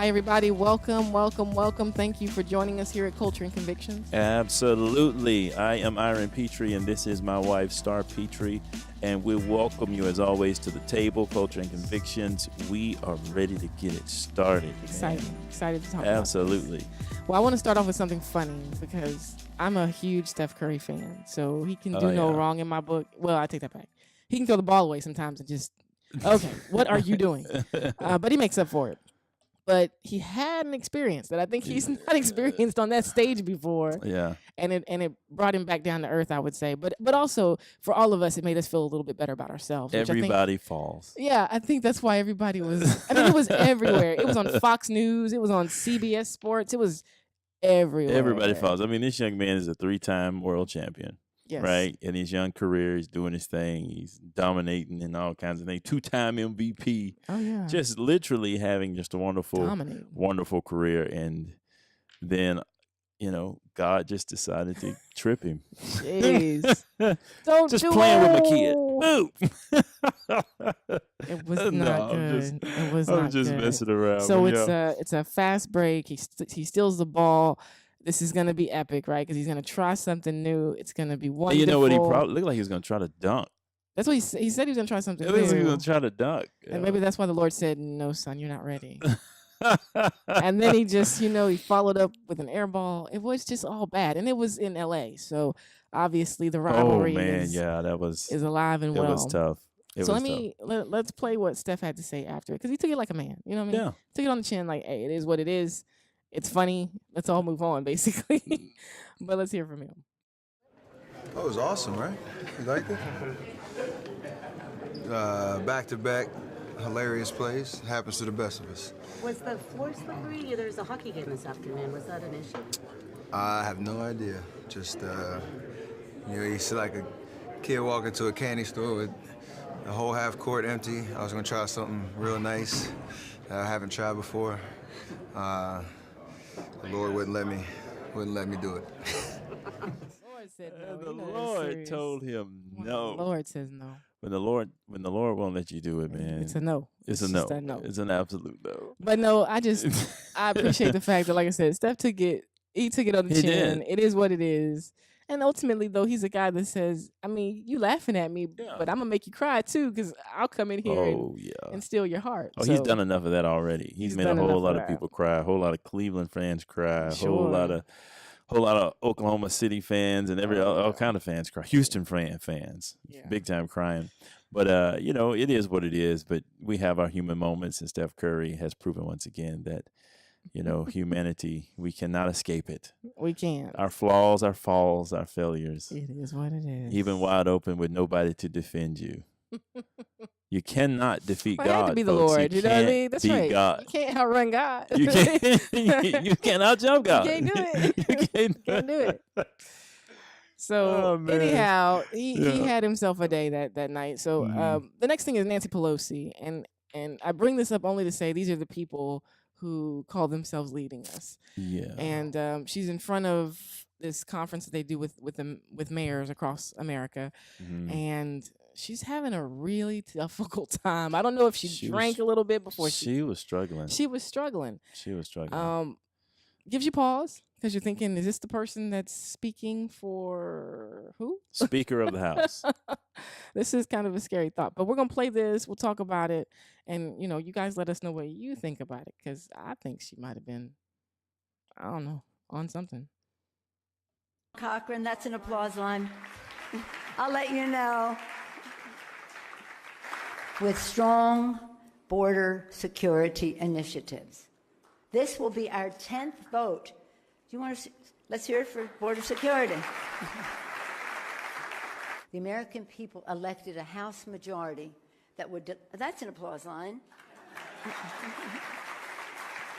Hi, everybody. Welcome, welcome, welcome. Thank you for joining us here at Culture and Convictions. Absolutely. I am Iron Petrie, and this is my wife, Star Petrie, and we welcome you, as always, to the table, Culture and Convictions. We are ready to get it started. Excited to talk Absolutely. about this. Well, I want to start off with something funny because I'm a huge Steph Curry fan, so he can do no wrong in my book. Well, I take that back. He can throw the ball away sometimes and just, okay, what are you doing? But he makes up for it. But he had an experience that I think he's not experienced on that stage before. Yeah. And it brought him back down to earth, I would say. But also, for all of us, it made us feel a little bit better about ourselves. Everybody falls. Yeah, I think that's why everybody was, it was everywhere. It was on Fox News. It was on CBS Sports. It was everywhere. Everybody falls. I mean, this young man is a 3-time world champion. Yes. Right? In his young career, he's doing his thing. He's dominating and all kinds of things. 2-time MVP. Oh, yeah. Just literally having just a wonderful career. And then, God just decided to trip him. Jeez. Just playing with my kid. Boop. It was not good. It was not good. I'm just messing around. So it's a fast break. He steals the ball. This is going to be epic, right? Because he's going to try something new. It's going to be wonderful. You know what? He probably looked like he was going to try to dunk. That's what he said. He said he was going to try something new. He was going to try to dunk. And maybe that's why the Lord said, no, son, you're not ready. And then he just, he followed up with an air ball. It was just all bad. And it was in L.A. So obviously the rivalry is alive and well. It was tough. Let's play what Steph had to say after it. Because he took it like a man. You know what I mean? Yeah. Took it on the chin like, hey, it is what it is. It's funny. Let's all move on, basically. But let's hear from him. Oh, it was awesome, right? You liked it? Back-to-back hilarious plays. Happens to the best of us. Was the floor slippery? There's a hockey game this afternoon. Was that an issue? I have no idea. Just, you see like a kid walk into a candy store with the whole half court empty. I was going to try something real nice that I haven't tried before. The Lord wouldn't let me do it. The Lord told him no. The Lord says no. When the Lord won't let you do it, man. It's a no. It's a no. It's an absolute no. But no, I appreciate the fact that, like I said, Steph took it on the chin. Did. It is what it is. And ultimately, though, he's a guy that says, I mean, you laughing at me, but I'm going to make you cry, too, because I'll come in here and steal your heart. Oh, he's done enough of that already. He's made a whole lot of people cry, a whole lot of Cleveland fans cry, a whole lot of Oklahoma City fans and all kind of fans cry. Houston fans, big time crying. But, it is what it is. But we have our human moments, and Steph Curry has proven once again that, humanity, we cannot escape it. We can't. Our flaws, our falls, our failures. It is what it is. Even wide open with nobody to defend you. You cannot defeat God. It had to be the Lord. You know what I mean? That's right. God. You can't outrun God. You can't outjump God. You can't do it. You can't do it. So anyhow, he had himself a day that night. So the next thing is Nancy Pelosi, and I bring this up only to say these are the people who call themselves leading us. Yeah. And she's in front of this conference that they do with mayors across America, and she's having a really difficult time. I don't know if she drank a little bit before she was struggling. She was struggling. Gives you pause because you're thinking, is this the person that's speaking for who? Speaker of the House. This is kind of a scary thought, but we're going to play this. We'll talk about it. And, you guys let us know what you think about it, because I think she might have been, I don't know, on something. Cochran, that's an applause line. I'll let you know. With strong border security initiatives. This will be our 10th vote. Do you want to let's hear it for border security. The American people elected a House majority that would that's an applause line.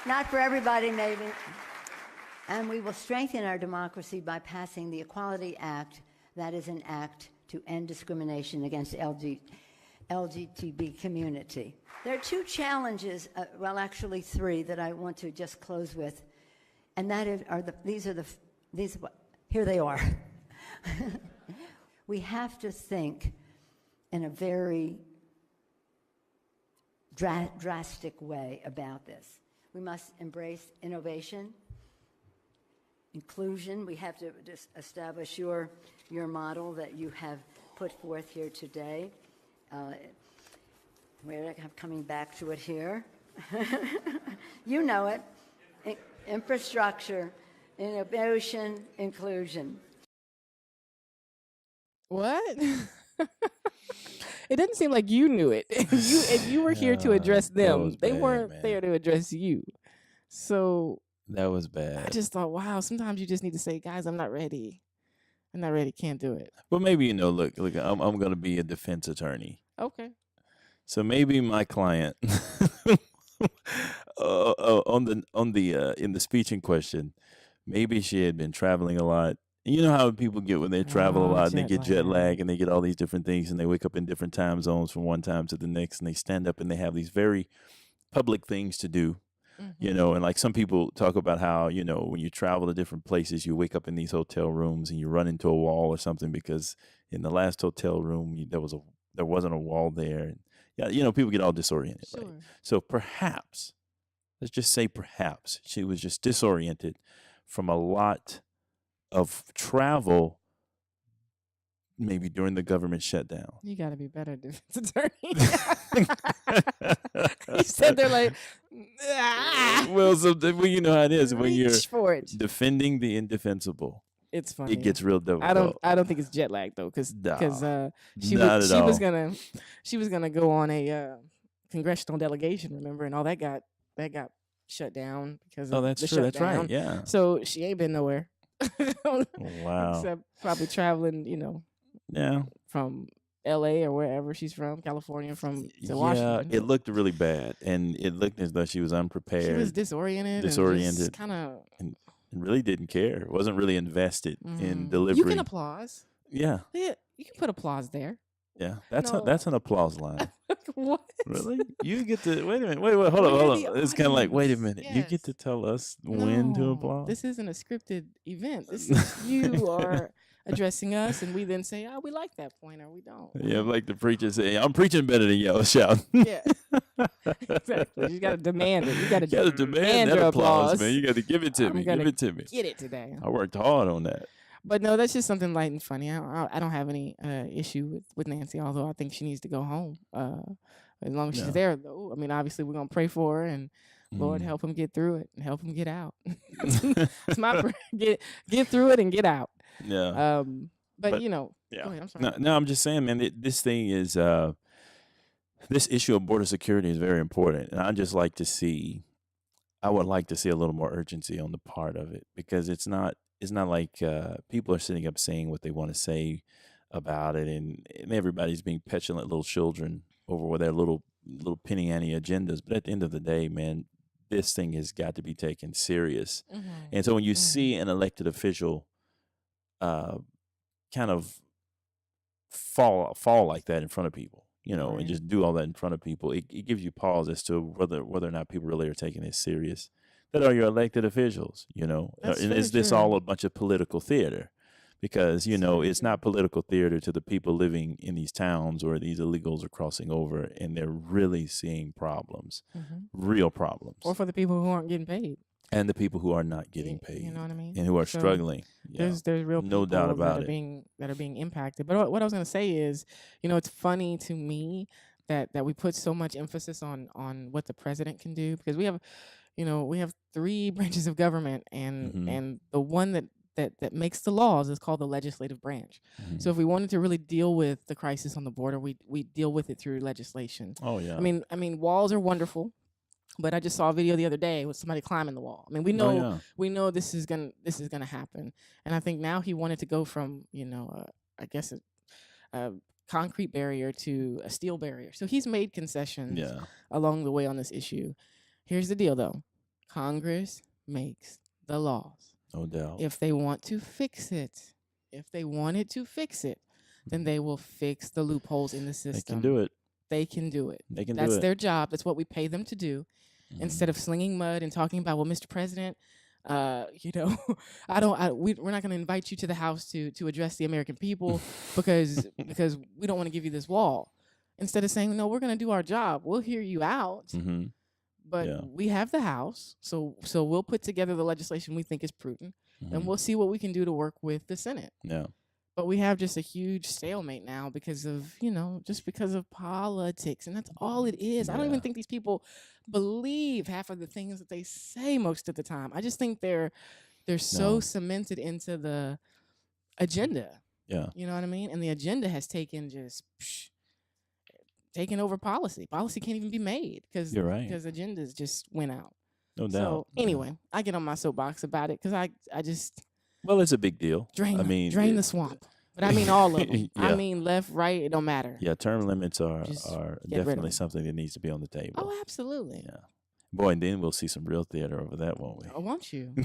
Not for everybody, maybe. And we will strengthen our democracy by passing the Equality Act. That is an act to end discrimination against LGBT community. There are two challenges, actually three, that I want to just close with, and that is, here they are. We have to think in a very drastic way about this. We must embrace innovation, inclusion. We have to just establish your model that you have put forth here today. We're coming back to it here. You know it. Infrastructure, innovation, inclusion. What? It doesn't seem like you knew it. You were here to address them. They weren't there to address you. So that was bad. I just thought, wow, sometimes you just need to say, guys, I'm not ready. I'm not ready. Can't do it. Well, maybe, look, I'm going to be a defense attorney. Okay. So maybe my client in the speech in question, maybe she had been traveling a lot. You know how people get when they travel a lot and they get jet lag and they get all these different things and they wake up in different time zones from one time to the next and they stand up and they have these very public things to do, and like some people talk about how, when you travel to different places, you wake up in these hotel rooms and you run into a wall or something because in the last hotel room, there wasn't a wall there. And, people get all disoriented. Sure. Right? So perhaps, let's just say perhaps she was just disoriented from a lot of travel, maybe during the government shutdown. You got to be better, defense attorney. You said they're like, well, you know how it is when you're defending the indefensible. It's funny. It gets real difficult. I don't think it's jet lag though, because she was gonna go on a congressional delegation, remember, and all that got shut down because of that's the true. shutdown. That's right. Yeah. So she ain't been nowhere. Wow. Except probably traveling, Yeah. from LA or wherever she's from, California, to Washington. Yeah, it looked really bad, and it looked as though she was unprepared. She was disoriented. Kind of. And really didn't care. Wasn't really invested in delivery. You can applause. Yeah. Yeah, you can put applause there. Yeah, that's an applause line. What? Really? You get to wait a minute. Wait, hold on. It's kind of like, wait a minute. Yes. You get to tell us when to applaud. This isn't a scripted event. This is you are addressing us, and we then say, "Oh, we like that point," or we don't. Yeah, like the preacher say, "I'm preaching better than y'all shout." Yeah, exactly. You got to demand it. You got to demand that applause, man. You got to give it to me. Give it to me. Get it today. I worked hard on that. But no, that's just something light and funny. I don't have any issue with Nancy, although I think she needs to go home. As long as she's there, though. I mean, obviously, we're going to pray for her, and Lord, help him get through it and help him get out. It's my prayer. Get through it and get out. Yeah. But yeah. Go ahead, I'm sorry. No, I'm just saying, man, this thing is, this issue of border security is very important. And I would like to see a little more urgency on the part of it, because it's not like people are sitting up saying what they want to say about it, and everybody's being petulant little children over their little penny ante agendas. But at the end of the day, man, this thing has got to be taken serious. And so when you see an elected official kind of fall like that in front of people, and just do all that in front of people, it gives you pause as to whether or not people really are taking it serious. That are your elected officials, and is this all a bunch of political theater? Because, it's not political theater to the people living in these towns where these illegals are crossing over and they're really seeing problems, real problems. Or for the people who aren't getting paid. And the people who are not getting paid. You know what I mean? And who are struggling. There's real people that are being impacted. But what I was going to say is, it's funny to me that we put so much emphasis on what the president can do, because we have 3 branches of government, and the one that makes the laws is called the legislative branch. So if we wanted to really deal with the crisis on the border, we deal with it through legislation. Oh yeah. I mean, walls are wonderful, but I just saw a video the other day with somebody climbing the wall. I mean, we know this is gonna happen, and I think now he wanted to go from I guess a concrete barrier to a steel barrier. So he's made concessions along the way on this issue. Here's the deal, though. Congress makes the laws. No doubt. If they want to fix it, then they will fix the loopholes in the system. They can do it. That's their job. That's what we pay them to do. Instead of slinging mud and talking about, well, Mr. President, we're not going to invite you to the House to address the American people because we don't want to give you this wall. Instead of saying, no, we're going to do our job. We'll hear you out. But we have the House, so we'll put together the legislation we think is prudent, and we'll see what we can do to work with the Senate. Yeah. But we have just a huge stalemate now because of, just because of politics. And that's all it is. I don't even think these people believe half of the things that they say most of the time. I just think they're so cemented into the agenda. Yeah. You know what I mean? And the agenda has taken over policy. Policy can't even be made because agendas just went out. No doubt. So anyway, I get on my soapbox about it because I just... Well, it's a big deal. Drain the swamp. But I mean all of them. Yeah. I mean left, right, it don't matter. Yeah, term limits are definitely something that needs to be on the table. Oh, absolutely. Yeah. Boy, and then we'll see some real theater over that, won't we? Oh, won't you?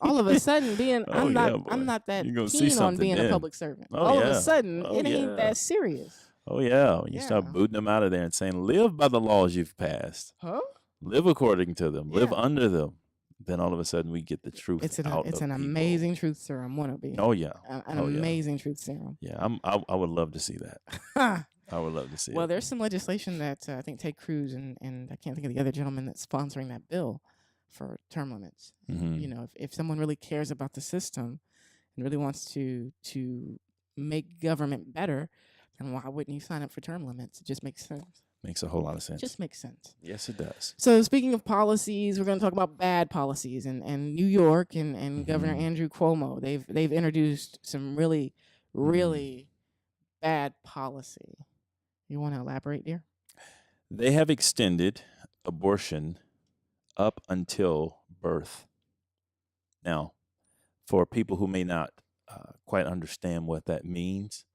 All of a sudden, I'm not that keen on being a public servant. All of a sudden, it ain't that serious. Oh, yeah. When you start booting them out of there and saying, live by the laws you've passed. Huh? Live according to them. Live under them. Then all of a sudden we get the truth. It's an amazing truth serum, won't it be? Oh yeah, an amazing truth serum. Yeah, I would love to see that. I would love to see. Well, there's some legislation that I think Ted Cruz and I can't think of the other gentleman that's sponsoring that bill for term limits. Mm-hmm. If someone really cares about the system and really wants to make government better, then why wouldn't you sign up for term limits? It just makes sense. Makes a whole lot of sense. Just makes sense. Yes, it does. So speaking of policies, we're going to talk about bad policies and New York and Governor Andrew Cuomo. They've introduced some really, really bad policy. You want to elaborate, dear? They have extended abortion up until birth. Now, for people who may not quite understand what that means,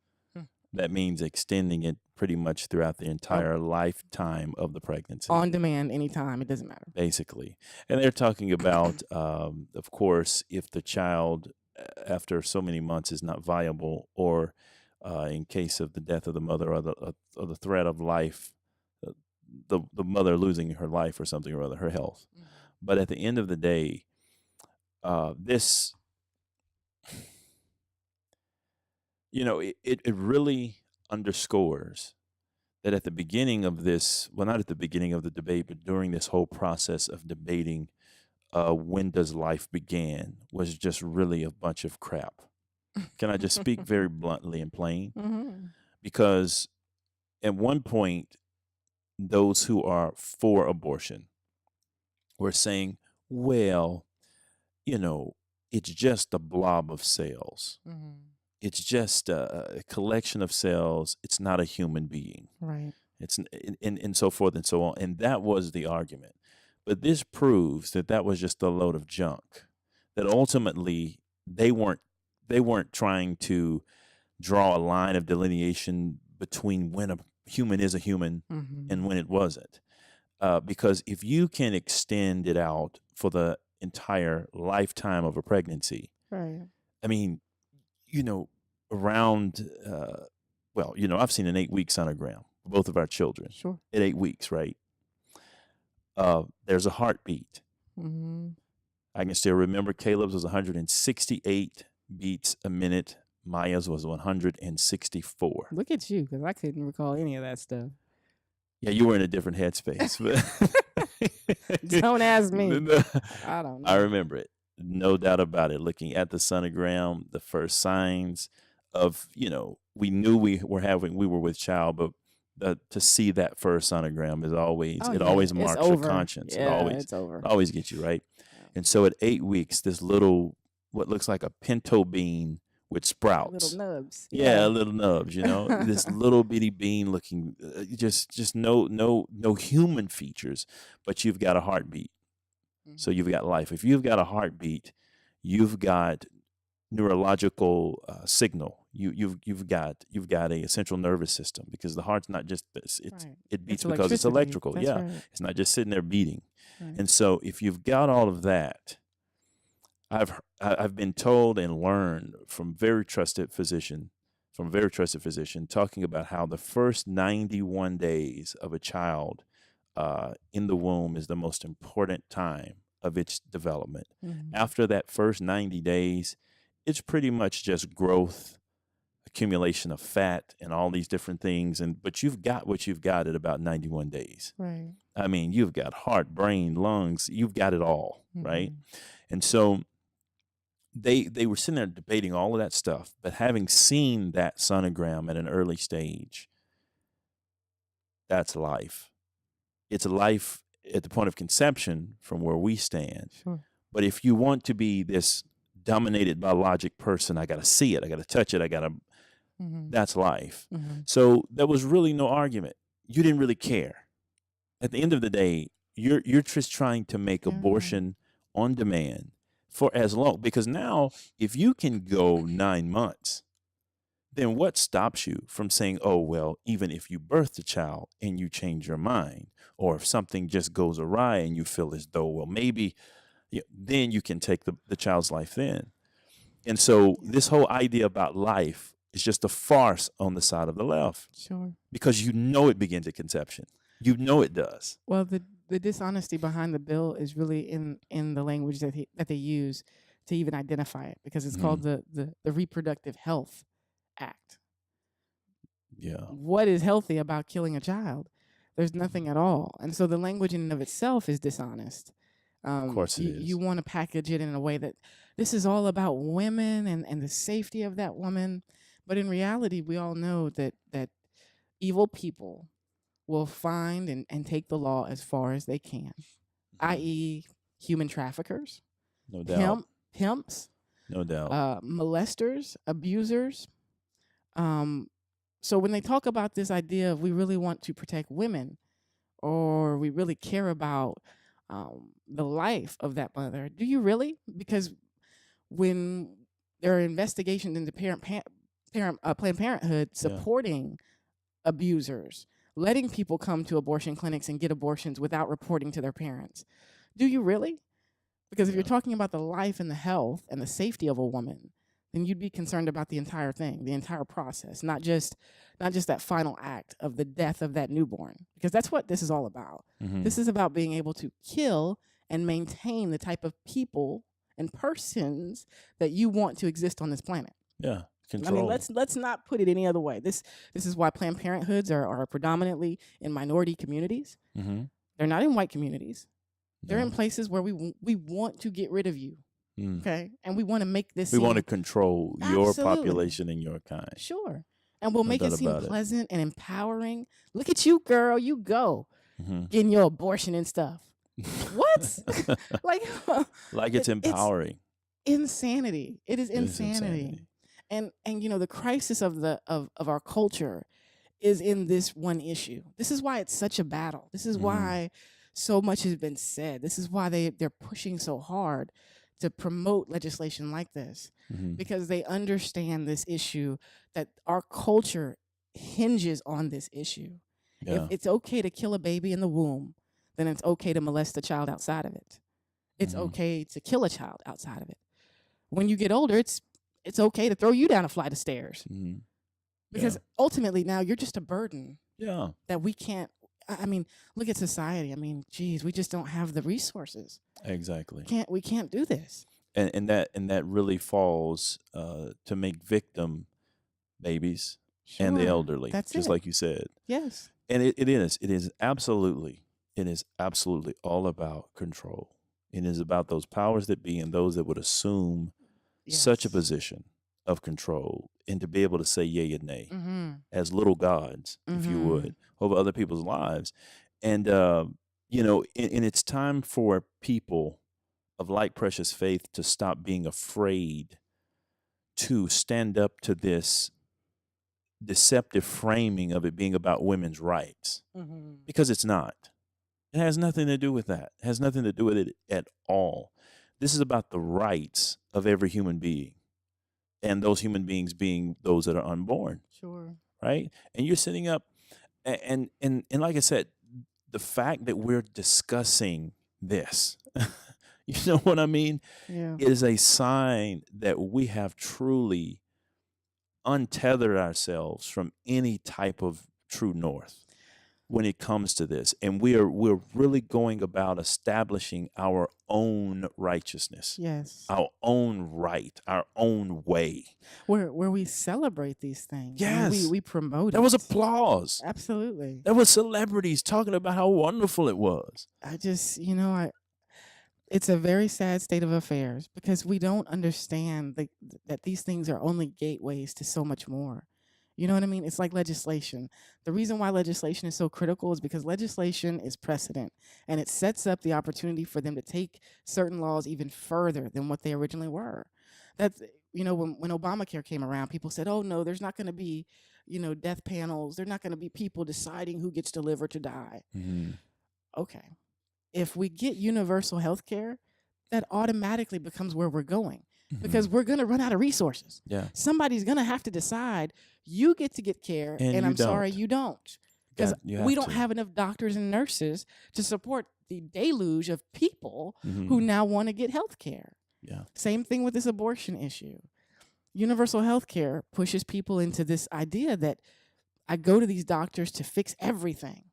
that means extending it pretty much throughout the entire lifetime of the pregnancy. On demand, anytime, it doesn't matter. Basically. And they're talking about, of course, if the child, after so many months, is not viable, or in case of the death of the mother or the threat of life, the mother losing her life or something or other, her health. Mm-hmm. But at the end of the day, this... it really underscores that at the beginning of this, well, not at the beginning of the debate, but during this whole process of debating when does life begin, was just really a bunch of crap. Can I just speak very bluntly and plain? Mm-hmm. Because at one point, those who are for abortion were saying, well, it's just a blob of cells. Mm-hmm. It's just a collection of cells. It's not a human being. Right. It's and so forth and so on. And that was the argument. But this proves that was just a load of junk. That ultimately they weren't trying to draw a line of delineation between when a human is a human and when it wasn't. Because if you can extend it out for the entire lifetime of a pregnancy, right. I mean, around, I've seen an 8-week sonogram for both of our children. Sure. At 8 weeks, right? There's a heartbeat. Mm-hmm. I can still remember Caleb's was 168 beats a minute. Maya's was 164. Look at you, because I couldn't recall any of that stuff. Yeah, you were in a different headspace. Don't ask me. I don't know. I remember it. No doubt about it. Looking at the sonogram, the first signs of, we knew we were with child, but to see that first sonogram is always, always marks your conscience. Yeah, it's over. It always gets you, right? And so at 8 weeks, this little, what looks like a pinto bean with sprouts. Little nubs. Yeah, little nubs, this little bitty bean looking, just no human features, but you've got a heartbeat. So you've got life. If you've got a heartbeat, you've got neurological signal. You've got a central nervous system, because the heart's not just this. It beats because it's electrical. That's right. It's not just sitting there beating. Right. And so if you've got all of that, I've been told and learned from a very trusted physician talking about how the first 91 days of a child in the womb is the most important time of its development. Mm-hmm. After that first 90 days, it's pretty much just growth, accumulation of fat and all these different things. But you've got what you've got at about 91 days. Right. I mean, you've got heart, brain, lungs, you've got it all, right? And so they were sitting there debating all of that stuff, but having seen that sonogram at an early stage, that's life. It's a life at the point of conception from where we stand. Sure. But if you want to be this dominated by logic person, I got to see it, I got to touch it, that's life. So there was really no argument. You didn't really care. At the end of the day, you're just trying to make abortion on demand for as long, because now if you can go 9 months, then what stops you from saying, oh, well, even if you birth a child and you change your mind, or if something just goes awry and you feel as though, well, maybe, then you can take the child's life then. And so this whole idea about life is just a farce on the side of the left. Sure. Because it begins at conception. It does. Well, the dishonesty behind the bill is really in the language that they use to even identify it, because it's called the Reproductive Health Act. Yeah. What is healthy about killing a child? There's nothing at all. And so the language in and of itself is dishonest. Of course it is. You want to package it in a way that this is all about women and the safety of that woman. But in reality, we all know that evil people will find and take the law as far as they can, i.e. human traffickers, no doubt, pimps, no doubt, molesters, abusers. So when they talk about this idea of we really want to protect women, or we really care about the life of that mother, do you really? Because when there are investigations into Planned Parenthood supporting abusers, letting people come to abortion clinics and get abortions without reporting to their parents, do you really? Because if you're talking about the life and the health and the safety of a woman, then you'd be concerned about the entire thing, the entire process, not just that final act of the death of that newborn, because that's what this is all about. This is about being able to kill and maintain the type of people and persons that you want to exist on this planet. Yeah. Control. I mean, let's not put it any other way. This is why Planned Parenthoods are predominantly in minority communities. They're not in white communities. They're in places where we want to get rid of you. Okay, and we want to make this. We want to control your population and your kind. Sure, and we'll make it seem pleasant and empowering. Look at you, girl. You go getting your abortion and stuff. What? like it's empowering. It's insanity. It is insanity. And the crisis of our culture is in this one issue. This is why it's such a battle. This is why so much has been said. This is why they're pushing so hard to promote legislation like this, because they understand this issue, that our culture hinges on this issue. Yeah. If it's okay to kill a baby in the womb, then it's okay to molest a child outside of it. It's okay to kill a child outside of it. When you get older, it's okay to throw you down a flight of stairs, because ultimately now you're just a burden. Yeah, that we can't. I mean, look at society. I mean, geez, we just don't have the resources. Exactly. We can't do this. And that really falls to make victim babies and the elderly. That's just like you said. Yes. And it is absolutely all about control. It is about those powers that be and those that would assume such a position of control, and to be able to say yay and nay as little gods, if you would, over other people's lives. And, and it's time for people of like precious faith to stop being afraid to stand up to this deceptive framing of it being about women's rights, because it's not. It has nothing to do with that. It has nothing to do with it at all. This is about the rights of every human being, and those human beings being those that are unborn. Sure. Right? And you're sitting up, and like I said, the fact that we're discussing this, you know what I mean? Yeah. Is a sign that we have truly untethered ourselves from any type of true north. when it comes to this, and we're really going about establishing our own righteousness, Yes. our own right, our own way, where we celebrate these things. Yes. I mean, we promote it. There was applause. Absolutely. There was celebrities talking about how wonderful it was. I just, it's a very sad state of affairs because we don't understand that these things are only gateways to so much more. You know what I mean? It's like legislation. The reason why legislation is so critical is because legislation is precedent, and it sets up the opportunity for them to take certain laws even further than what they originally were. That's, when Obamacare came around, people said, oh, no, there's not going to be, death panels. There's not going to be people deciding who gets to live or to die. Mm-hmm. Okay. If we get universal health care, that automatically becomes where we're going. Because we're going to run out of resources. Yeah. Somebody's going to have to decide you get to get care, and I'm sorry you don't. Because we don't have enough doctors and nurses to support the deluge of people who now want to get health care. Yeah. Same thing with this abortion issue. Universal health care pushes people into this idea that I go to these doctors to fix everything.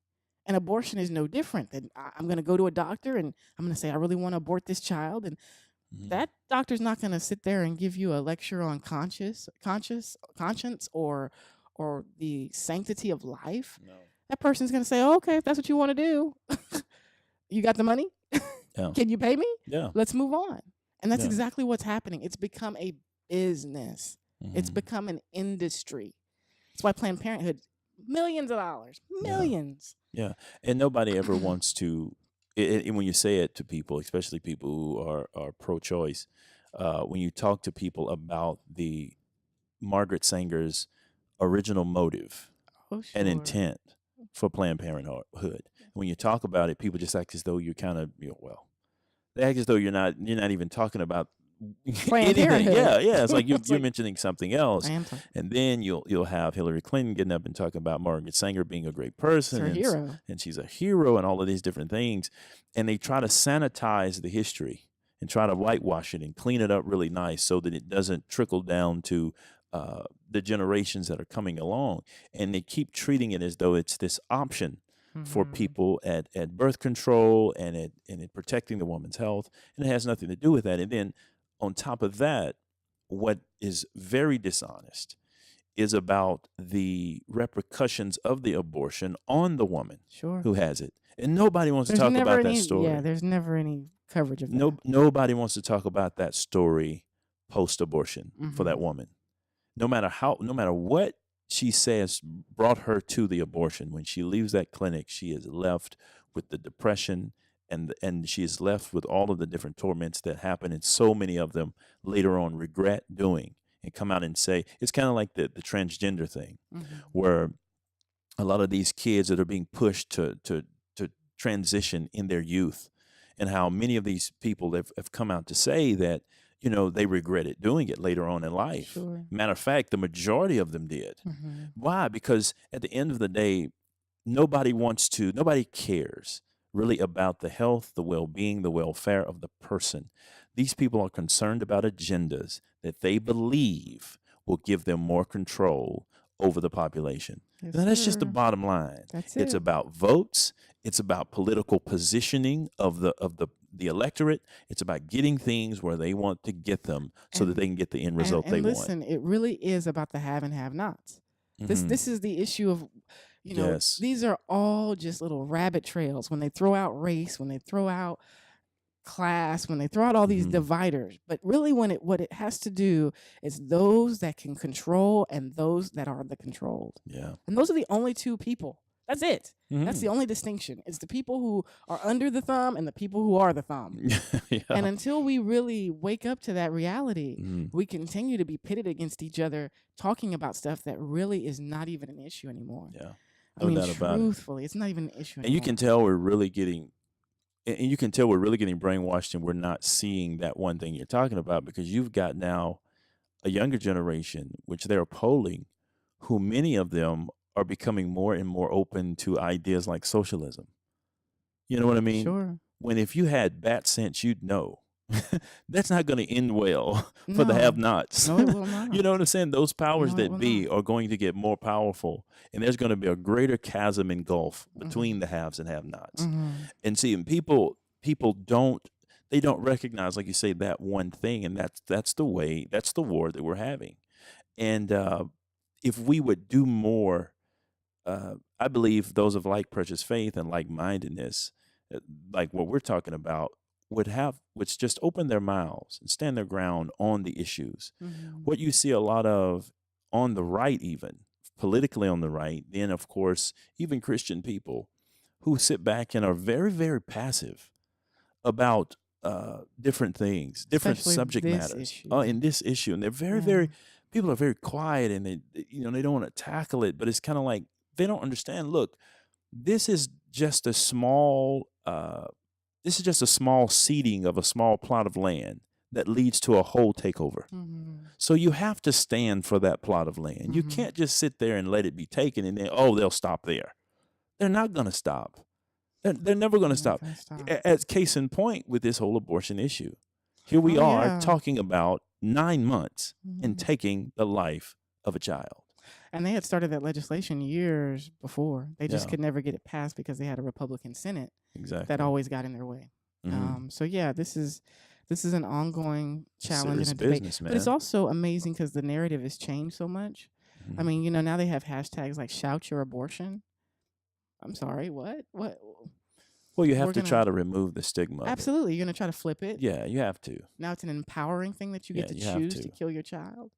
And abortion is no different. Than I'm going to go to a doctor and I'm going to say, I really want to abort this child. And that doctor's not going to sit there and give you a lecture on conscience or the sanctity of life. No. That person's going to say, oh, okay, if that's what you want to do, you got the money? Yeah. Can you pay me? Yeah. Let's move on. And that's exactly what's happening. It's become a business. It's become an industry. That's why Planned Parenthood, millions of dollars, millions. Yeah. And nobody ever wants to. When you say it to people, especially people who are pro-choice, when you talk to people about the Margaret Sanger's original motive and intent for Planned Parenthood, when you talk about it, people just act as though you're kind of, they act as though you're not even talking about Planned Parenthood. Yeah. It's like you're mentioning something else, and then you'll have Hillary Clinton getting up and talking about Margaret Sanger being a great person, and she's a hero, and all of these different things, and they try to sanitize the history and try to whitewash it and clean it up really nice so that it doesn't trickle down to the generations that are coming along, and they keep treating it as though it's this option for people at birth control and at protecting the woman's health, and it has nothing to do with that. And then on top of that, what is very dishonest is about the repercussions of the abortion on the woman who has it. And nobody wants to talk about that story. Yeah, there's never any coverage of that. Nobody wants to talk about that story post-abortion for that woman. No matter what she says brought her to the abortion, when she leaves that clinic, she is left with the depression, and she is left with all of the different torments that happen, and so many of them later on regret doing and come out and say. It's kind of like the transgender thing, where a lot of these kids that are being pushed to transition in their youth, and how many of these people have come out to say that they regretted doing it later on in life. Sure. Matter of fact, the majority of them did. Why? Because at the end of the day, nobody cares really about the health, the well-being, the welfare of the person. These people are concerned about agendas that they believe will give them more control over the population. Yes, now, that's just the bottom line. It's about votes. It's about political positioning of the electorate. It's about getting things where they want to get them so that they can get the end result they want. Listen, it really is about the have and have-nots. This is the issue of, these are all just little rabbit trails. When they throw out race, when they throw out class, when they throw out all these dividers, but really what it has to do is those that can control and those that are the controlled. Yeah. And those are the only two people. That's it. That's the only distinction. It's the people who are under the thumb and the people who are the thumb. And until we really wake up to that reality, we continue to be pitted against each other, talking about stuff that really is not even an issue anymore. Yeah. I mean, truthfully, it's not even an issue anymore. And you can tell we're really getting brainwashed, and we're not seeing that one thing you're talking about, because you've got now a younger generation, which they're polling, who many of them are becoming more and more open to ideas like socialism. You know what I mean? Sure. When if you had bat sense, you'd know that's not going to end well for the No. have-nots. No, it will not. You know what I'm saying? Those powers No, it that will be not. are going to get more powerful, and there's going to be a greater chasm and gulf between the haves and have-nots. And see, and people don't recognize, like you say, that one thing, and that's the war that we're having. And if we would do more, I believe those of like precious faith and like-mindedness, like what we're talking about, would just open their mouths and stand their ground on the issues. What you see a lot of on the right, even politically on the right, then of course even Christian people who sit back and are very, very passive about different things, different Especially subject this matters issue. in this issue, and they're very, very people are very quiet, and they don't want to tackle it, but it's kind of like they don't understand. Look, this is just a small seeding of a small plot of land that leads to a whole takeover. So you have to stand for that plot of land. You can't just sit there and let it be taken and then, they'll stop there. They're not going to stop. They're never going to stop. As case in point with this whole abortion issue. Here we are talking about 9 months and taking the life of a child. And they had started that legislation years before. They just could never get it passed because they had a Republican Senate that always got in their way. So this is an ongoing challenge and a debate. Business, man. But it's also amazing because the narrative has changed so much. I mean, now they have hashtags like "shout your abortion." I'm sorry, what? Well, you have to try to remove the stigma. Absolutely, you're gonna try to flip it. Yeah, you have to. Now it's an empowering thing that you get to choose to kill your child.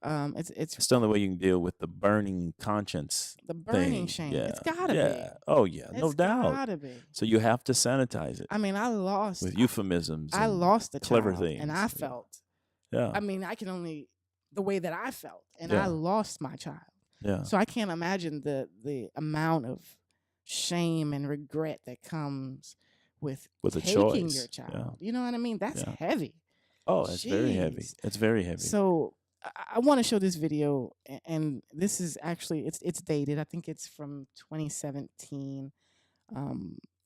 It's the only way you can deal with the burning conscience. The burning thing. shame. Yeah. It's gotta be. Oh yeah, no doubt. It's gotta be. So you have to sanitize it. I mean, I lost with euphemisms. I lost the clever child, things, and I felt. Yeah. I mean, I can only the way that I felt, and I lost my child. Yeah. So I can't imagine the amount of shame and regret that comes with taking your child. Yeah. You know what I mean? That's heavy. Oh, it's very heavy. It's very heavy. So I want to show this video, and this is actually it's dated. I think it's from 2017,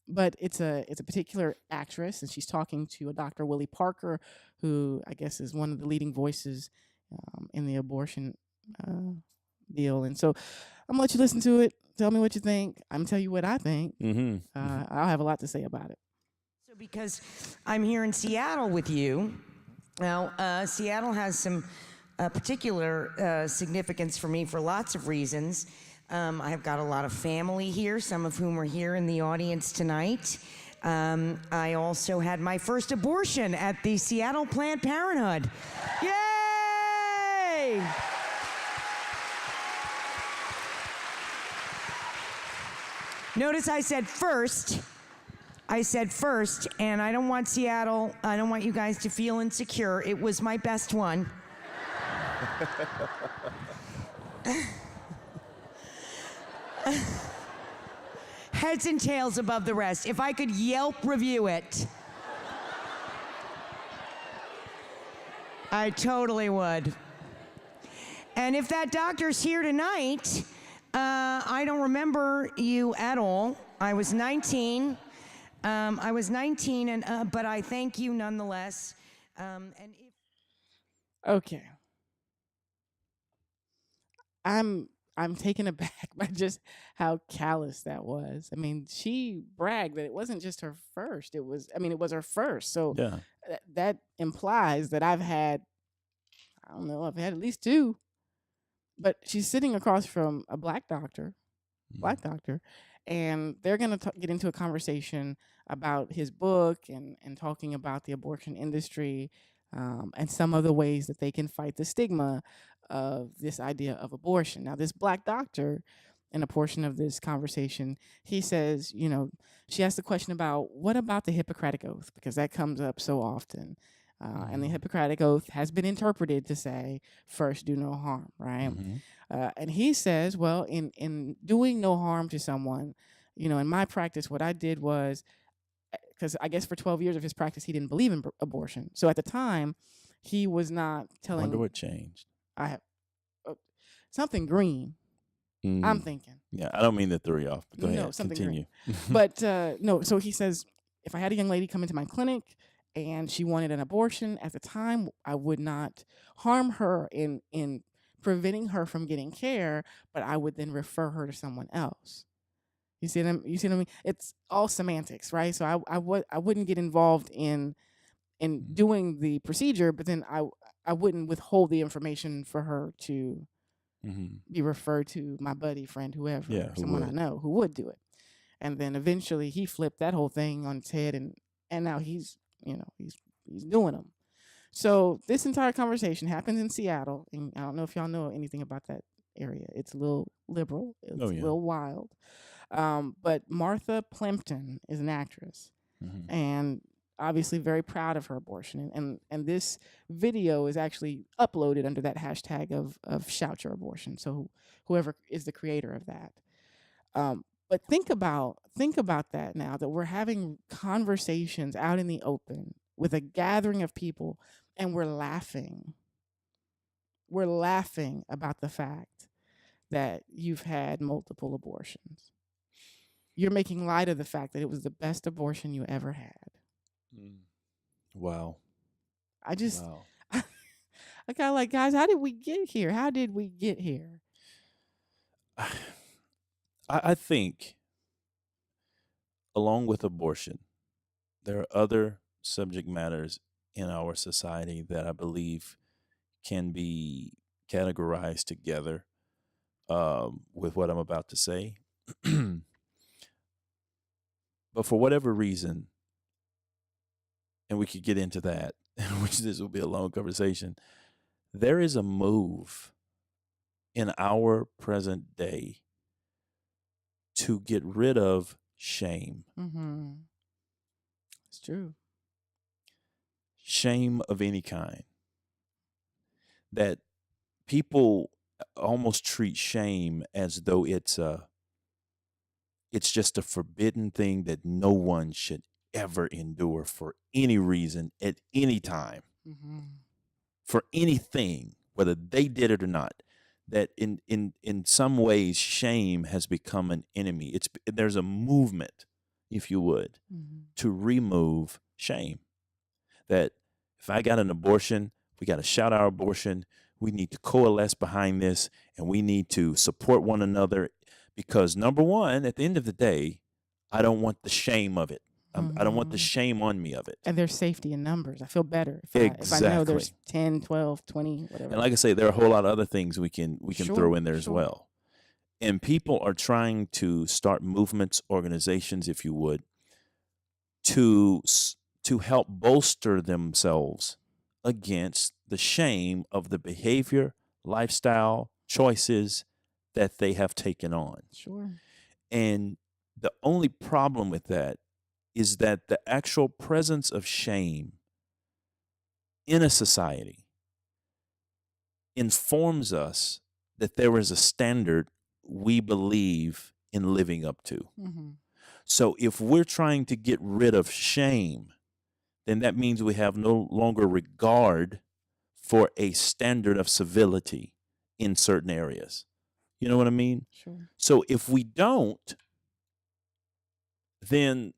but it's a particular actress, and she's talking to a Dr. Willie Parker, who I guess is one of the leading voices in the abortion deal. And so I'm gonna let you listen to it. Tell me what you think. I'm gonna tell you what I think. I'll have a lot to say about it. So because I'm here in Seattle with you, now Seattle has some particular significance for me for lots of reasons. I have got a lot of family here, some of whom are here in the audience tonight. I also had my first abortion at the Seattle Planned Parenthood. Yay! Notice I said first. And I don't want Seattle, I don't want you guys to feel insecure. It was my best one. Heads and tails above the rest. If I could Yelp review it, I totally would. And if that doctor's here tonight, I don't remember you at all. I was 19. But I thank you nonetheless. Okay. I'm taken aback by just how callous that was. I mean, she bragged that it wasn't just her first. It was her first. So that implies that I've had at least 2. But she's sitting across from a black doctor, and they're going to get into a conversation about his book and talking about the abortion industry and some of the ways that they can fight the stigma of this idea of abortion. Now, this black doctor, in a portion of this conversation, he says, she asked the question about, what about the Hippocratic Oath? Because that comes up so often. And the Hippocratic Oath has been interpreted to say, first, do no harm, right? And he says, well, in doing no harm to someone, in my practice, what I did was, because I guess for 12 years of his practice, he didn't believe in abortion. So at the time, he was not telling. I wonder what changed. I have something green. I'm thinking. Yeah, I don't mean to throw you off. But go ahead, something continue. But no, so he says, if I had a young lady come into my clinic and she wanted an abortion at the time, I would not harm her in preventing her from getting care, but I would then refer her to someone else. You see what I mean? It's all semantics, right? So I wouldn't get involved in doing the procedure, but then I wouldn't withhold the information for her to be referred to my buddy, friend, whoever, someone I know who would do it. And then eventually he flipped that whole thing on its head, and now he's doing them. So this entire conversation happens in Seattle, and I don't know if y'all know anything about that area. It's a little liberal. It's a little wild. But Martha Plimpton is an actress, and obviously very proud of her abortion. And this video is actually uploaded under that hashtag of Shout Your Abortion. So whoever is the creator of that. But think about that now, that we're having conversations out in the open with a gathering of people, and we're laughing. We're laughing about the fact that you've had multiple abortions. You're making light of the fact that it was the best abortion you ever had. Wow. I got like, guys, how did we get here? How did we get here? I think, along with abortion, there are other subject matters in our society that I believe can be categorized together with what I'm about to say. But for whatever reason, and we could get into that, which this will be a long conversation, there is a move in our present day to get rid of shame. It's true. Shame of any kind. That people almost treat shame as though it's just a forbidden thing that no one should ever endure for any reason at any time. For anything, whether they did it or not. That in some ways shame has become an enemy. There's a movement, if you would, to remove shame. That if I got an abortion, we got to shout our abortion. We need to coalesce behind this, and we need to support one another, because number one, at the end of the day, I don't want the shame of it. I don't want the shame on me of it. And there's safety in numbers. I feel better if I know there's 10, 12, 20, whatever. And like I say, there are a whole lot of other things we can throw in there as well. And people are trying to start movements, organizations, if you would, to help bolster themselves against the shame of the behavior, lifestyle, choices that they have taken on. Sure. And the only problem with that is that the actual presence of shame in a society informs us that there is a standard we believe in living up to. So if we're trying to get rid of shame, then that means we have no longer regard for a standard of civility in certain areas. You know what I mean? Sure. So if we don't, then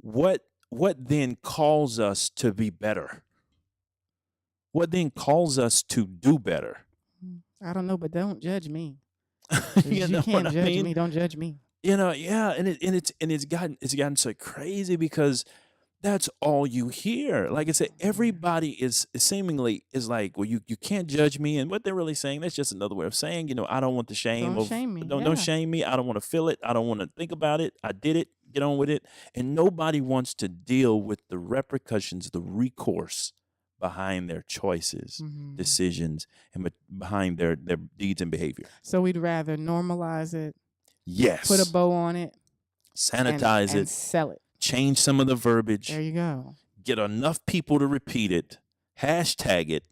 what then calls us to be better? What then calls us to do better? I don't know, but don't judge me. You know can't what judge I mean? me. Don't judge me. You know, yeah, and it's gotten so crazy because that's all you hear. Like I said, everybody is seemingly like, well, you can't judge me, and what they're really saying, that's just another way of saying, I don't want the shame Don't shame me. Don't shame me. I don't want to feel it. I don't want to think about it. I did it. Get on with it. And nobody wants to deal with the repercussions, the recourse behind their choices, decisions, and behind their deeds and behavior. So we'd rather normalize it. Yes. Put a bow on it. Sanitize it. And sell it. Change some of the verbiage. There you go. Get enough people to repeat it. Hashtag it.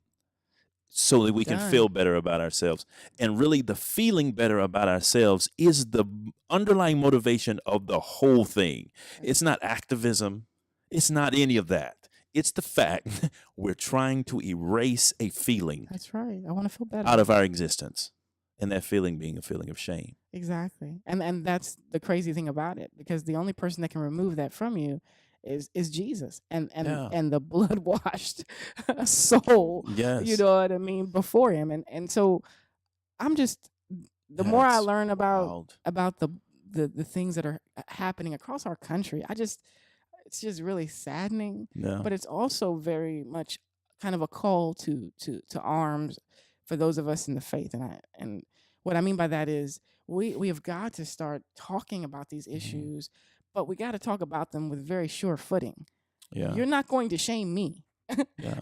So that we can feel better about ourselves. And really, the feeling better about ourselves is the underlying motivation of the whole thing. It's not activism. It's not any of that. It's the fact we're trying to erase a feeling. That's right. I want to feel better. Out of our existence. And that feeling being a feeling of shame. Exactly. And that's the crazy thing about it, because the only person that can remove that from you is Jesus and the blood washed soul. Yes. You know what I mean, before him. And so I'm just, the more I learn about the things that are happening across our country, it's just really saddening. Yeah. But it's also very much kind of a call to arms for those of us in the faith. And what I mean by that is we have got to start talking about these issues, but we got to talk about them with very sure footing. Yeah. You're not going to shame me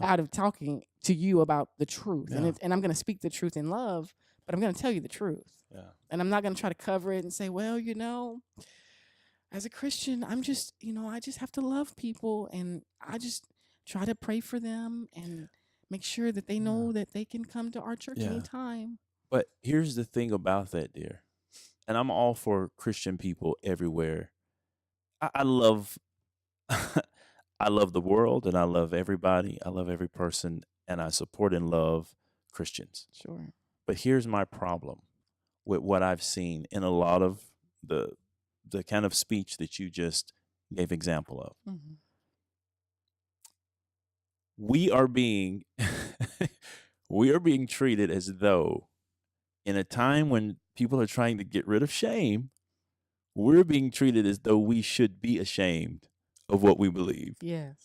out of talking to you about the truth. Yeah. And I'm going to speak the truth in love, but I'm going to tell you the truth. Yeah. And I'm not going to try to cover it and say, well, as a Christian, I just have to love people, and I just try to pray for them and make sure that they know that they can come to our church anytime. But here's the thing about that, dear. And I'm all for Christian people everywhere. I love I love the world, and I love everybody. I love every person, and I support and love Christians. Sure. But here's my problem with what I've seen in a lot of the kind of speech that you just gave example of. Mm-hmm. We are being treated as though, in a time when people are trying to get rid of shame, we're being treated as though we should be ashamed of what we believe. Yes.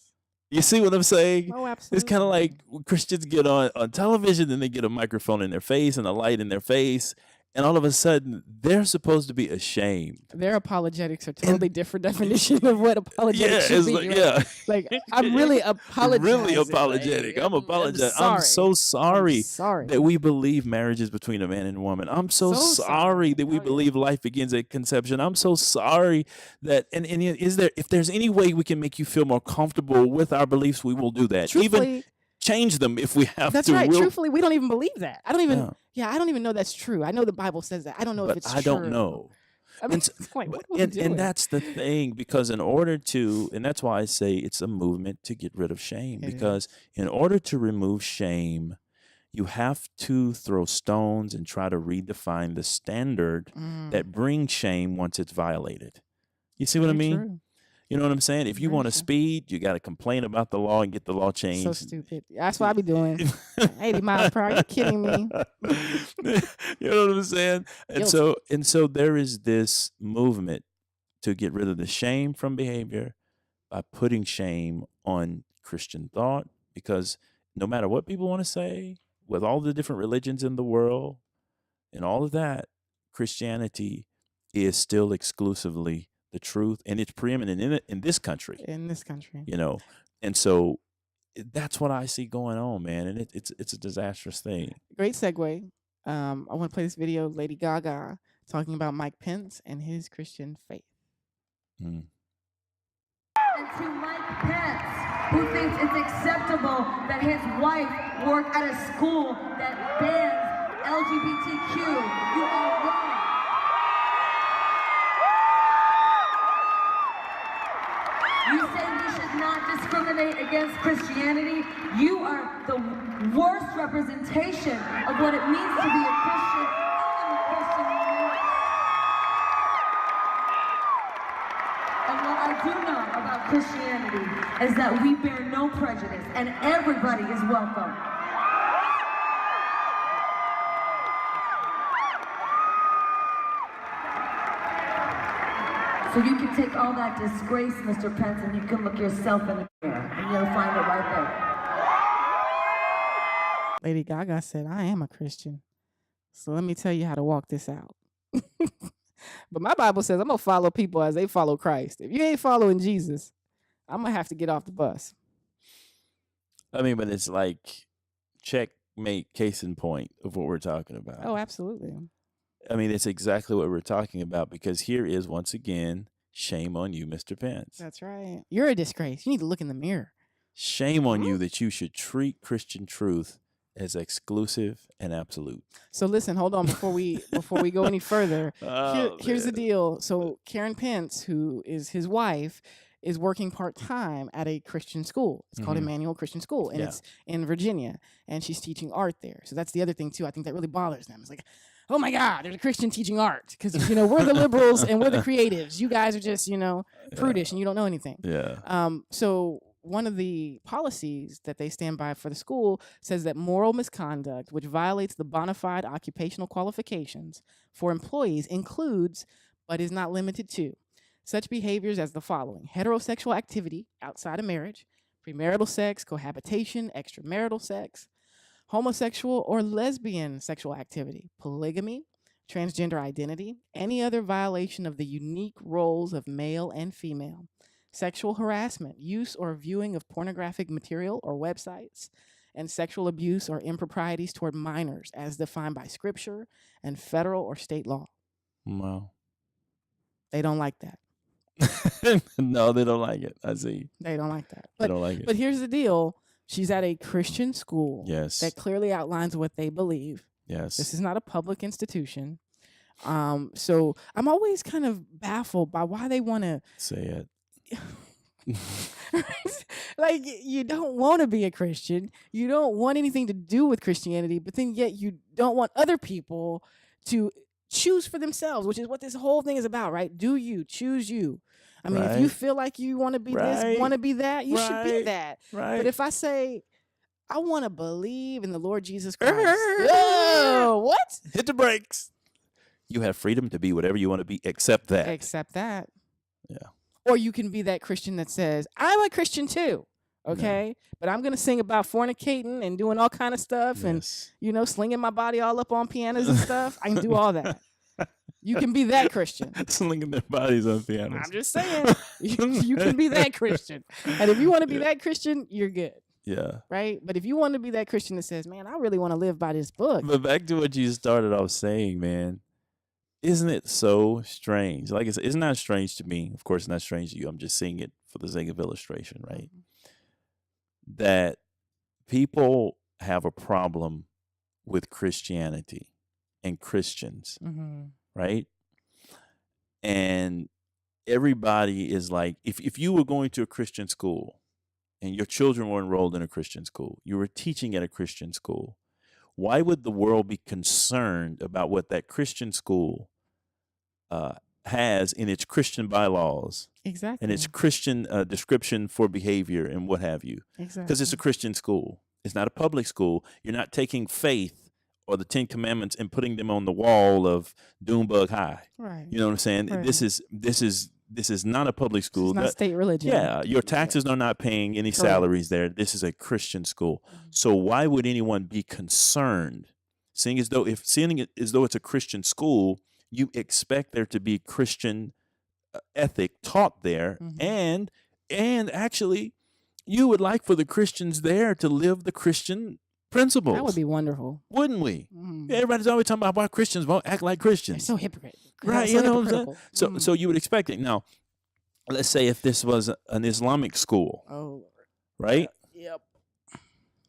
You see what I'm saying? Oh, absolutely. It's kind of like when Christians get on television and they get a microphone in their face and a light in their face, and all of a sudden they're supposed to be ashamed. Their apologetics are totally different definition of what apologetics should be. Right? Like, I'm really apologizing. Really apologetic. I'm apologizing. I'm so sorry that we believe marriage is between a man and a woman. I'm so sorry that we believe life begins at conception. I'm so sorry that, and if there's any way we can make you feel more comfortable with our beliefs, we will do that. Truthfully, even change them if we have that's to. That's right. Truthfully, we don't even believe that. I don't even know that's true. I know the Bible says that. I don't know if it's true. I don't know. I mean, and that's the thing, because in order to, and that's why I say it's a movement to get rid of shame, because in order to remove shame, you have to throw stones and try to redefine the standard that brings shame once it's violated. You see what I mean? True. You know what I'm saying? If you want to speed, you got to complain about the law and get the law changed. So stupid. That's what I be doing. 80 miles per hour. Are you kidding me? You know what I'm saying? And so there is this movement to get rid of the shame from behavior by putting shame on Christian thought, because no matter what people want to say, with all the different religions in the world and all of that, Christianity is still exclusively the truth, and it's preeminent in this country. In this country. And so that's what I see going on, man, and it's a disastrous thing. Great segue. I want to play this video of Lady Gaga talking about Mike Pence and his Christian faith. And to Mike Pence, who thinks it's acceptable that his wife work at a school that bans LGBTQ, you are wrong. You say we should not discriminate against Christianity. You are the worst representation of what it means to be a Christian. I am a Christian woman. And what I do know about Christianity is that we bear no prejudice and everybody is welcome. So you can take all that disgrace, Mr. Pence, and you can look yourself in the mirror, and you'll find it right there. Lady Gaga said, I am a Christian. So let me tell you how to walk this out. But my Bible says I'm going to follow people as they follow Christ. If you ain't following Jesus, I'm going to have to get off the bus. I mean, but it's like checkmate, case in point of what we're talking about. Oh, absolutely. I mean, it's exactly what we're talking about, because here is, once again, shame on you, Mr. Pence. That's right. You're a disgrace. You need to look in the mirror. Shame on you that you should treat Christian truth as exclusive and absolute. So listen, hold on before we go any further. Here's the deal. So Karen Pence, who is his wife, is working part-time at a Christian school. It's called Emmanuel Christian School, and it's in Virginia, and she's teaching art there. So that's the other thing, too. I think that really bothers them. It's like, oh my God, there's a Christian teaching art because we're the liberals and we're the creatives. You guys are just prudish and you don't know anything. Yeah. So one of the policies that they stand by for the school says that moral misconduct, which violates the bona fide occupational qualifications for employees, includes, but is not limited to, such behaviors as the following: heterosexual activity outside of marriage, premarital sex, cohabitation, extramarital sex, homosexual or lesbian sexual activity, polygamy, transgender identity, any other violation of the unique roles of male and female, sexual harassment, use or viewing of pornographic material or websites, and sexual abuse or improprieties toward minors as defined by scripture and federal or state law. Wow. They don't like that. No, they don't like it. I see. They don't like that. They don't like it. But here's the deal. She's at a Christian school Yes. that clearly outlines what they believe. Yes. This is not a public institution. So I'm always kind of baffled by why they want to say it. Like, you don't want to be a Christian. You don't want anything to do with Christianity, but then yet you don't want other people to choose for themselves, which is what this whole thing is about, right? Do you choose you? I mean, if you feel like you want to be this, want to be that, you should be that. Right. But if I say, I want to believe in the Lord Jesus Christ, oh, what? Hit the brakes. You have freedom to be whatever you want to be, except that. Except that. Yeah. Or you can be that Christian that says, I'm a Christian too, okay? But I'm going to sing about fornicating and doing all kind of stuff and, slinging my body all up on pianos and stuff. I can do all that. You can be that Christian. Slinging their bodies on pianos. I'm just saying. You can be that Christian. And if you want to be that Christian, you're good. Yeah. Right? But if you want to be that Christian that says, man, I really want to live by this book. But back to what you started off saying, man. Isn't it so strange? Like, it's not strange to me. Of course, it's not strange to you. I'm just saying it for the sake of illustration, right? That people have a problem with Christianity and Christians, right? And everybody is like, if you were going to a Christian school and your children were enrolled in a Christian school, you were teaching at a Christian school, why would the world be concerned about what that Christian school has in its Christian bylaws, exactly, and its Christian description for behavior and what have you? Exactly, because it's a Christian school. It's not a public school. You're not taking faith or the 10 Commandments and putting them on the wall of Doombug High. Right. You know what I'm saying? Right. This is not a public school. It's not state religion. Yeah, your taxes are not paying any salaries there. This is a Christian school. So why would anyone be concerned? Seeing as though it's a Christian school, you expect there to be Christian ethic taught there, and actually, you would like for the Christians there to live the Christian principles. That would be wonderful, wouldn't we? Everybody's always talking about why Christians won't act like Christians. They're so hypocrite, right? So you know what I'm saying? So you would expect it. Now, let's say if this was an Islamic school, right? Yep.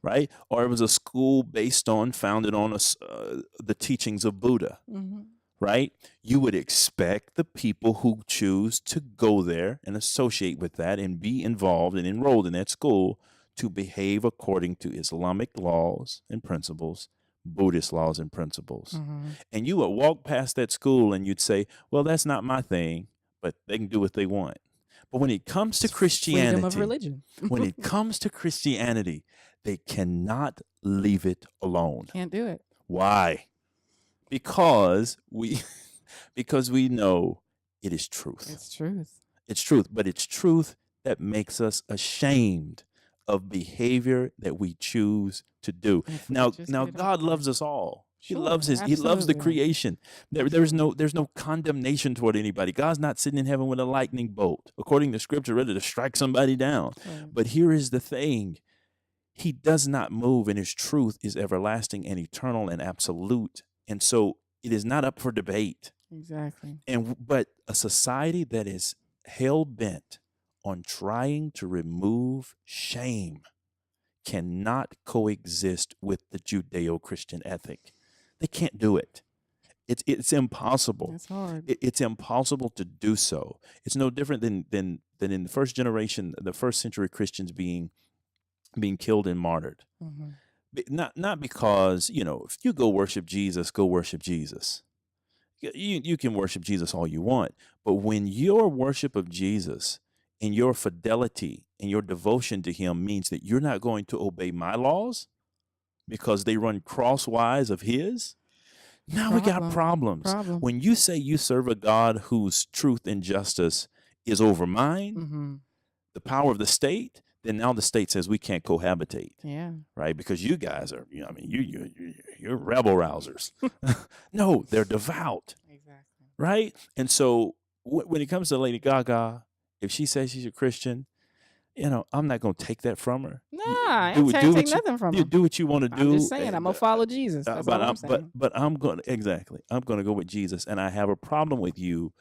Right? Or it was a school founded on the teachings of Buddha, right? You would expect the people who choose to go there and associate with that and be involved and enrolled in that school to behave according to Islamic laws and principles, Buddhist laws and principles. And you would walk past that school and you'd say, well, that's not my thing, but they can do what they want. But when it comes to Christianity, freedom of religion. when it comes to Christianity, they cannot leave it alone. Can't do it. Why? Because we know it is truth. It's truth. It's truth, but it's truth that makes us ashamed of behavior that we choose to do. Now God loves us all. He loves He loves the creation. There's no condemnation toward anybody. God's not sitting in heaven with a lightning bolt, according to Scripture, ready to strike somebody down. But here is the thing. He does not move, and his truth is everlasting and eternal and absolute. And so it is not up for debate. Exactly. But a society that is hell-bent on trying to remove shame cannot coexist with the Judeo-Christian ethic. They can't do it. It's impossible. It's hard. It's impossible to do so. It's no different than in the first generation, the first century Christians being killed and martyred. not because, if you go worship Jesus, go worship Jesus. You can worship Jesus all you want, but when your worship of Jesus and your fidelity and your devotion to him means that you're not going to obey my laws because they run crosswise of his, now we got problems. When you say you serve a God whose truth and justice is over mine, the power of the state, then now the state says we can't cohabitate. Yeah. Right? Because you guys are, you're rebel rousers. No, they're devout. Exactly. Right? And so when it comes to Lady Gaga, if she says she's a Christian, I'm not going to take that from her. Nah, I ain't take nothing from her. You do what you want to do. I'm just saying, I'm going to follow Jesus. That's all I'm saying. But I'm going to go with Jesus. And I have a problem with you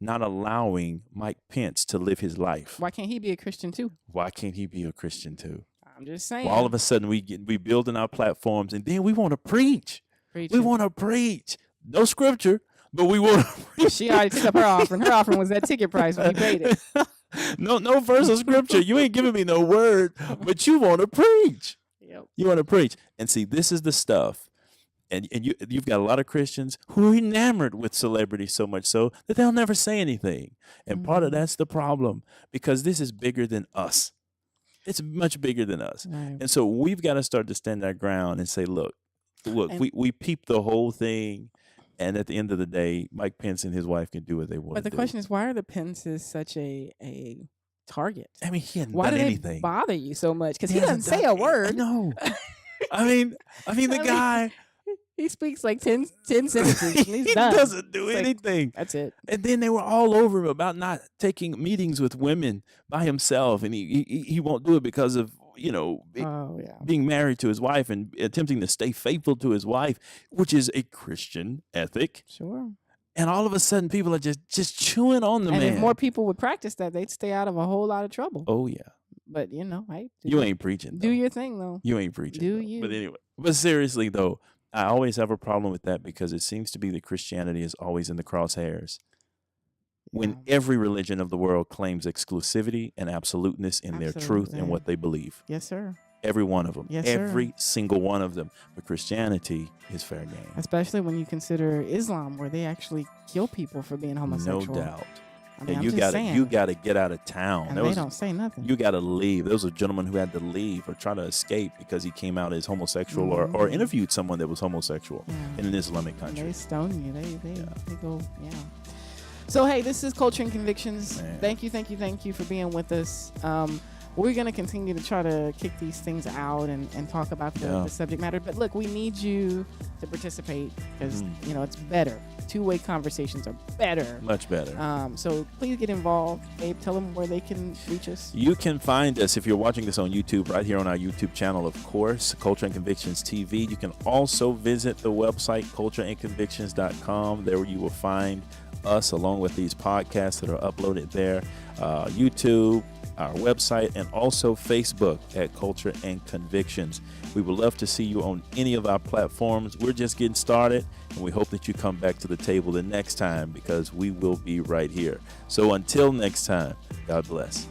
not allowing Mike Pence to live his life. Why can't he be a Christian too? Why can't he be a Christian too? I'm just saying. Well, all of a sudden we building our platforms, and then we want to preach. We want to preach. No scripture, but we want to preach. She already took up her offering. Her offering was that ticket price when we paid it. No verse of scripture. You ain't giving me no word, but you want to preach. Yep. You want to preach. And see, this is the stuff. And you've got a lot of Christians who are enamored with celebrity so much so that they'll never say anything. And part of that's the problem, because this is bigger than us. It's much bigger than us. Right. And so we've got to start to stand our ground and say, look, we peep the whole thing. And at the end of the day, Mike Pence and his wife can do what they want to do. But the question is, why are the Pences such a target? I mean, he hadn't why done do anything. They bother you so much? Because he doesn't say a word. No. I mean, the guy... He speaks like 10 sentences. And he doesn't do anything. That's it. And then they were all over him about not taking meetings with women by himself, and he won't do it because of being married to his wife and attempting to stay faithful to his wife, which is a Christian ethic. Sure. And all of a sudden, people are just chewing on the man. And if more people would practice that, they'd stay out of a whole lot of trouble. Oh yeah. But hey, you ain't preaching. Do your thing though. You ain't preaching. Do you? But anyway, seriously though, I always have a problem with that, because it seems to be that Christianity is always in the crosshairs. When every religion of the world claims exclusivity and absoluteness in their truth and what they believe. Yes, sir. Every one of them. Yes, every sir. Single one of them. But Christianity is fair game. Especially when you consider Islam, where they actually kill people for being homosexual. No doubt. I mean, you got to get out of town. And they don't say nothing. You got to leave. There was a gentleman who had to leave or try to escape because he came out as homosexual or interviewed someone that was homosexual in an Islamic country. And they stone you. They go, So, hey, this is Culture and Convictions. Man. Thank you for being with us. We're going to continue to try to kick these things out and talk about the subject matter. But look, we need you to participate because, it's better. Two-way conversations are better. Much better. So please get involved. Babe, tell them where they can reach us. You can find us, if you're watching this on YouTube, right here on our YouTube channel, of course, Culture and Convictions TV. You can also visit the website, cultureandconvictions.com. There you will find us along with these podcasts that are uploaded there. YouTube, our website, and also Facebook at Culture and Convictions. We would love to see you on any of our platforms. We're just getting started, and we hope that you come back to the table the next time, because we will be right here. So until next time, God bless.